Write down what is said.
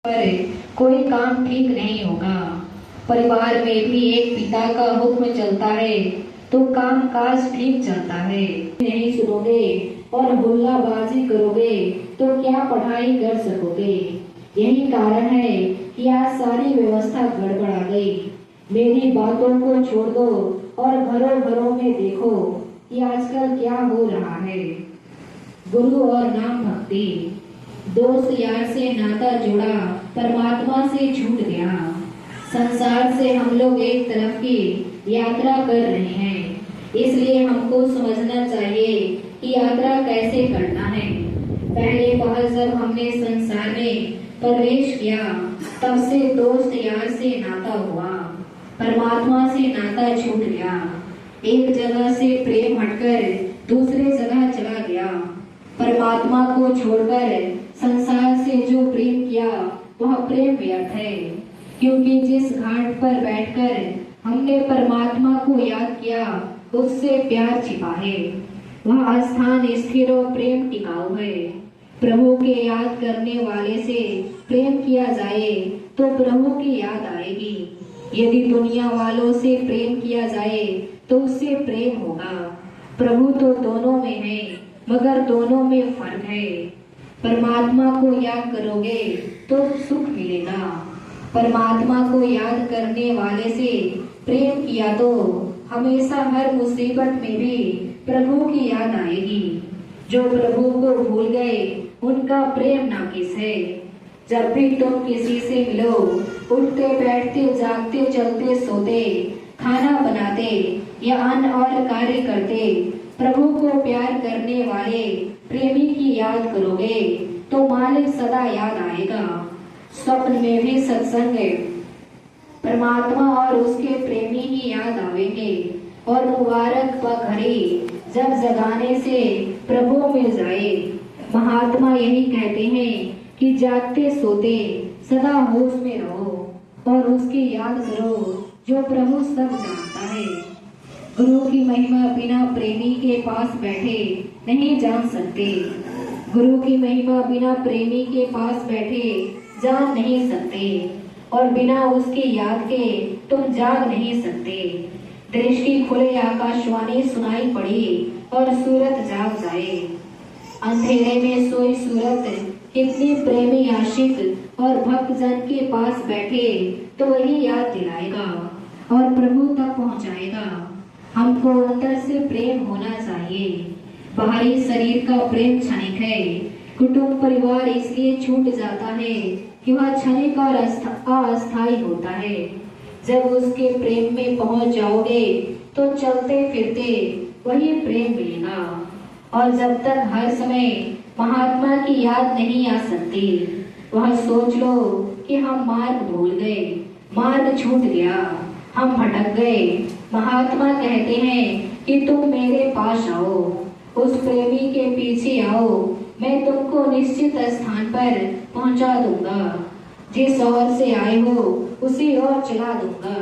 पर कोई काम ठीक नहीं होगा। परिवार में भी एक पिता का हुक्म चलता है तो काम काज ठीक चलता है। नहीं सुनोगे और हुल्लाबाजी करोगे तो क्या पढ़ाई कर सकोगे। यही कारण है कि आज सारी व्यवस्था गड़बड़ा गई। मेरी बातों को छोड़ दो और घरों घरों में देखो कि आजकल क्या हो रहा है। गुरु और नाम भक्ति, दोस्त यार से नाता जुड़ा, परमात्मा से छूट गया। संसार से हम लोग एक तरफ की यात्रा कर रहे हैं, इसलिए हमको समझना चाहिए कि यात्रा कैसे करना है। पहले पहल जब हमने संसार में प्रवेश किया तब से दोस्त यार से नाता हुआ, परमात्मा से नाता छूट गया। एक जगह से प्रेम हटकर दूसरे जगह चला गया। परमात्मा को छोड़कर संसार से जो प्रेम किया वह प्रेम व्यर्थ है, क्योंकि जिस घाट पर बैठकर हमने परमात्मा को याद किया उससे प्यार छिपा है। वह स्थान स्थिर और प्रेम टिकाऊ है। प्रभु के याद करने वाले से प्रेम किया जाए तो प्रभु की याद आएगी। यदि दुनिया वालों से प्रेम किया जाए तो उससे प्रेम होगा। प्रभु तो दोनों में है, मगर दोनों में फर्क है। परमात्मा को याद करोगे तो सुख मिलेगा। परमात्मा को याद करने वाले से प्रेम किया तो हमेशा हर मुसीबत में भी प्रभु की याद आएगी। जो प्रभु को भूल गए उनका प्रेम नाकिस है। जब भी तुम किसी से मिलो, उठते बैठते जागते चलते सोते, खाना बनाते या अन्य और कार्य करते प्रभु को प्यार करने वाले प्रेमी की याद करोगे तो मालिक सदा याद आएगा। स्वप्न में भी सत्संग, परमात्मा और उसके प्रेमी ही याद आवेंगे। और मुबारक पग घड़ी जब जगाने से प्रभु मिल जाए। महात्मा यही कहते हैं कि जागते सोते सदा होश में रहो और उसकी याद करो जो प्रभु सब जानता है। गुरु की महिमा बिना प्रेमी के पास बैठे नहीं जान सकते। गुरु की महिमा बिना प्रेमी के पास बैठे जान नहीं सकते, और बिना उसकी याद के तुम जाग नहीं सकते। दृष्टि खुले आकाशवाणी सुनाई पड़ी और सूरत जाग जाए। अंधेरे में सोई सूरत कितनी प्रेमी आशिक और भक्त जन के पास बैठे तो वही याद दिलाएगा और प्रभु तक पहुंचाएगा। हमको अंदर से प्रेम होना चाहिए। बाहरी शरीर का प्रेम क्षणिक है। कुटुंब परिवार इसलिए छूट जाता है कि वह क्षणिक और अस्थायी होता है। जब उसके प्रेम में पहुंच जाओगे तो चलते फिरते वही प्रेम मिलेगा। और जब तक हर समय महात्मा की याद नहीं आ सकती, वह सोच लो कि हम मार्ग भूल गए, मार्ग छूट गया, हम भटक गए। महात्मा कहते हैं कि तुम मेरे पास आओ, उस प्रेमी के पीछे आओ, मैं तुमको निश्चित स्थान पर पहुंचा दूंगा। जिस ओर से आए हो उसी ओर चला दूंगा।